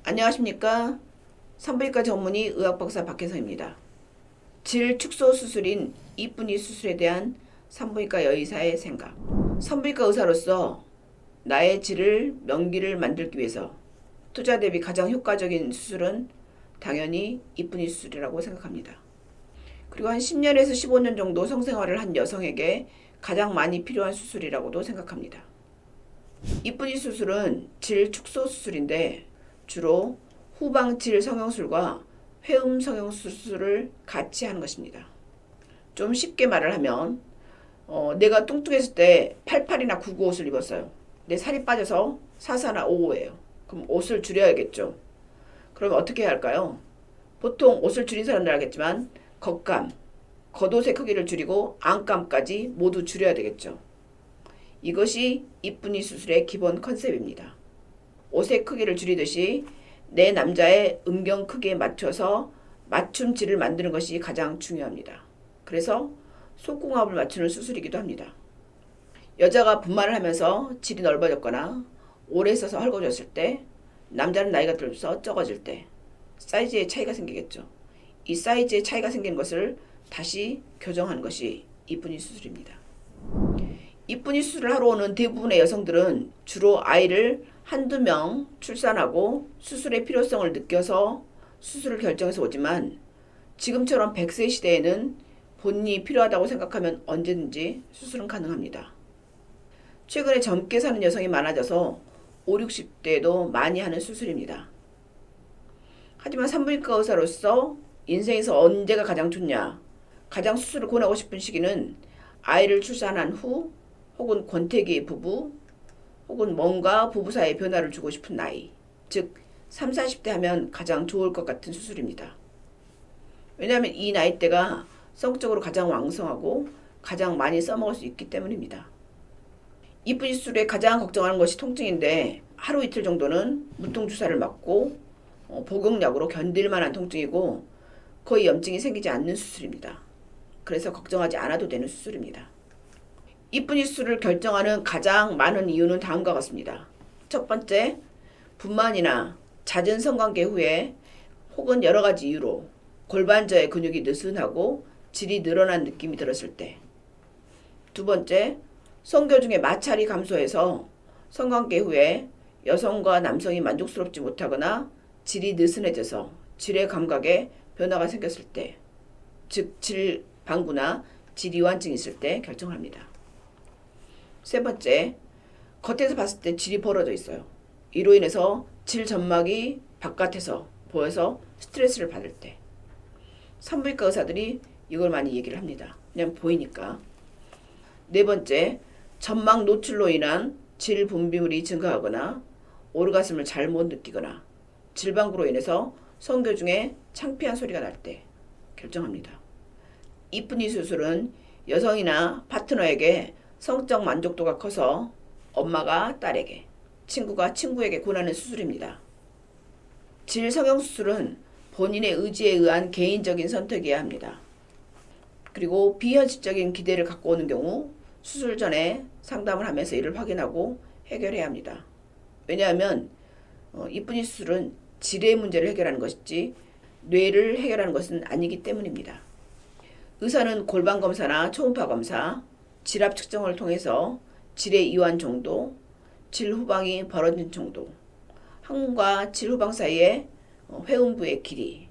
안녕하십니까. 산부인과 전문의 의학박사 박혜성입니다. 질 축소 수술인 이쁜이 수술에 대한 산부인과 여의사의 생각. 산부인과 의사로서 나의 질을 명기를 만들기 위해서 투자 대비 가장 효과적인 수술은 당연히 이쁜이 수술이라고 생각합니다. 그리고 한 10년에서 15년 정도 성생활을 한 여성에게 가장 많이 필요한 수술이라고도 생각합니다. 이쁜이 수술은 질 축소 수술인데 주로 후방질 성형술과 회음 성형수술을 같이 하는 것입니다. 좀 쉽게 말을 하면 내가 뚱뚱했을 때 88이나 99 옷을 입었어요. 내 살이 빠져서 44나 55예요. 그럼 옷을 줄여야겠죠. 그러면 어떻게 해야 할까요? 보통 옷을 줄인 사람들 알겠지만 겉감, 겉옷의 크기를 줄이고 안감까지 모두 줄여야 되겠죠. 이것이 이쁜이 수술의 기본 컨셉입니다. 옷의 크기를 줄이듯이 내 남자의 음경 크기에 맞춰서 맞춤질을 만드는 것이 가장 중요합니다. 그래서 속궁합을 맞추는 수술이기도 합니다. 여자가 분만을 하면서 질이 넓어졌거나 오래 써서 헐거워졌을 때, 남자는 나이가 들면서 적어질 때 사이즈의 차이가 생기겠죠. 이 사이즈의 차이가 생긴 것을 다시 교정하는 것이 이쁜이 수술입니다. 이쁜이 수술을 하러 오는 대부분의 여성들은 주로 아이를 한두 명 출산하고 수술의 필요성을 느껴서 수술을 결정해서 오지만 지금처럼 100세 시대에는 본인이 필요하다고 생각하면 언제든지 수술은 가능합니다. 최근에 젊게 사는 여성이 많아져서 5, 60대에도 많이 하는 수술입니다. 하지만 산부인과 의사로서 인생에서 언제가 가장 좋냐, 가장 수술을 권하고 싶은 시기는 아이를 출산한 후 혹은 권태기 부부 혹은 뭔가 부부 사이에 변화를 주고 싶은 나이, 즉 30, 40대 하면 가장 좋을 것 같은 수술입니다. 왜냐하면 이 나이대가 성적으로 가장 왕성하고 가장 많이 써먹을 수 있기 때문입니다. 이쁜이 수술에 가장 걱정하는 것이 통증인데 하루 이틀 정도는 문통주사를 맞고 복용약으로 견딜 만한 통증이고 거의 염증이 생기지 않는 수술입니다. 그래서 걱정하지 않아도 되는 수술입니다. 이쁜이 수술을 결정하는 가장 많은 이유는 다음과 같습니다. 첫 번째, 분만이나 잦은 성관계 후에 혹은 여러 가지 이유로 골반저의 근육이 느슨하고 질이 늘어난 느낌이 들었을 때. 두 번째, 성교 중에 마찰이 감소해서 성관계 후에 여성과 남성이 만족스럽지 못하거나 질이 느슨해져서 질의 감각에 변화가 생겼을 때, 즉 질 방구나 질 이완증이 있을 때 결정합니다. 세 번째, 겉에서 봤을 때 질이 벌어져 있어요. 이로 인해서 질 점막이 바깥에서 보여서 스트레스를 받을 때. 산부인과 의사들이 이걸 많이 얘기를 합니다. 그냥 보이니까. 네 번째, 점막 노출로 인한 질 분비물이 증가하거나 오르가슴을 잘못 느끼거나 질방구로 인해서 성교 중에 창피한 소리가 날 때 결정합니다. 이쁜이 수술은 여성이나 파트너에게 성적 만족도가 커서 엄마가 딸에게, 친구가 친구에게 권하는 수술입니다. 질 성형수술은 본인의 의지에 의한 개인적인 선택이어야 합니다. 그리고 비현실적인 기대를 갖고 오는 경우 수술 전에 상담을 하면서 이를 확인하고 해결해야 합니다. 왜냐하면 이쁜이 수술은 질의 문제를 해결하는 것이지 뇌를 해결하는 것은 아니기 때문입니다. 의사는 골반 검사나 초음파 검사, 질압 측정을 통해서 질의 이완 정도, 질 후방이 벌어진 정도, 항문과 질 후방 사이에 회음부의 길이,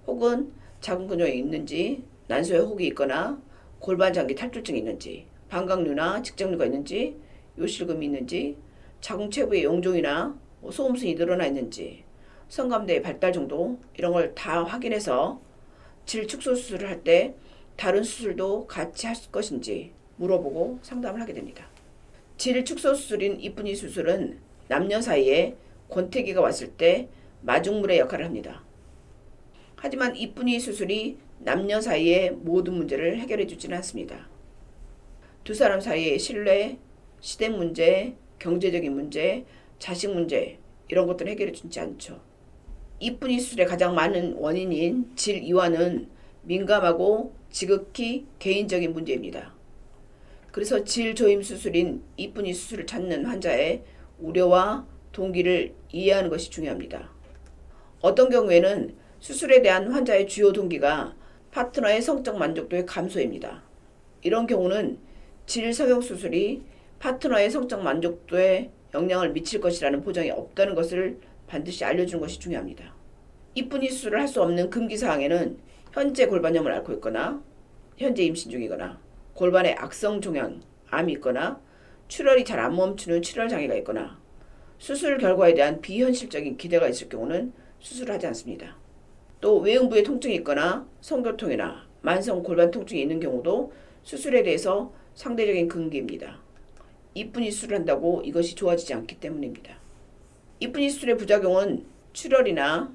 혹은 자궁 근육이 있는지, 난소에 혹이 있거나 골반 장기 탈출증이 있는지, 방광류나 직장류가 있는지, 요실금이 있는지, 자궁 체부의 용종이나 소음순이 늘어나 있는지, 성감대의 발달 정도, 이런 걸 다 확인해서 질 축소 수술을 할 때 다른 수술도 같이 할 것인지 물어보고 상담을 하게 됩니다. 질 축소 수술인 이쁜이 수술은 남녀 사이에 권태기가 왔을 때 마중물의 역할을 합니다. 하지만 이쁜이 수술이 남녀 사이의 모든 문제를 해결해 주지는 않습니다. 두 사람 사이의 신뢰, 시댁 문제, 경제적인 문제, 자식 문제, 이런 것들을 해결해 주지 않죠. 이쁜이 수술의 가장 많은 원인인 질 이완은 민감하고 지극히 개인적인 문제입니다. 그래서 질 조임 수술인 이쁜이 수술을 찾는 환자의 우려와 동기를 이해하는 것이 중요합니다. 어떤 경우에는 수술에 대한 환자의 주요 동기가 파트너의 성적 만족도의 감소입니다. 이런 경우는 질 성형 수술이 파트너의 성적 만족도에 영향을 미칠 것이라는 보장이 없다는 것을 반드시 알려주는 것이 중요합니다. 이쁜이 수술을 할 수 없는 금기사항에는 현재 골반염을 앓고 있거나 현재 임신 중이거나 골반에 악성 종양, 암이 있거나 출혈이 잘 안 멈추는 출혈 장애가 있거나 수술 결과에 대한 비현실적인 기대가 있을 경우는 수술을 하지 않습니다. 또 외음부에 통증이 있거나 성교통이나 만성 골반 통증이 있는 경우도 수술에 대해서 상대적인 금기입니다. 이쁜이 수술을 한다고 이것이 좋아지지 않기 때문입니다. 이쁜이 수술의 부작용은 출혈이나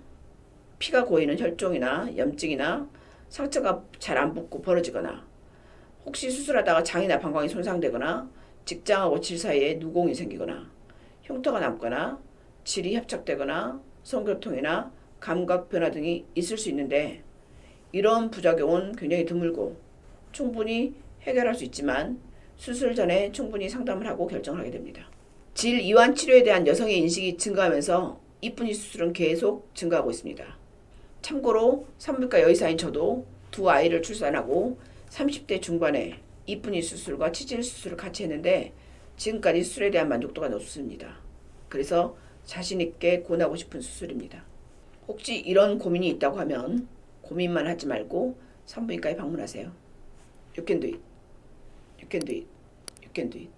피가 고이는 혈종이나 염증이나 상처가 잘 안 붓고 벌어지거나 혹시 수술하다가 장이나 방광이 손상되거나 직장하고 질 사이에 누공이 생기거나 흉터가 남거나 질이 협착되거나 성교통이나 감각 변화 등이 있을 수 있는데 이런 부작용은 굉장히 드물고 충분히 해결할 수 있지만 수술 전에 충분히 상담을 하고 결정을 하게 됩니다. 질 이완 치료에 대한 여성의 인식이 증가하면서 이쁜이 수술은 계속 증가하고 있습니다. 참고로 산부인과 여의사인 저도 두 아이를 출산하고 30대 중반에 이쁜이 수술과 치질 수술을 같이 했는데 지금까지 수술에 대한 만족도가 높습니다. 그래서 자신 있게 권하고 싶은 수술입니다. 혹시 이런 고민이 있다고 하면 고민만 하지 말고 산부인과에 방문하세요. You can do it. You can do it. You can do it.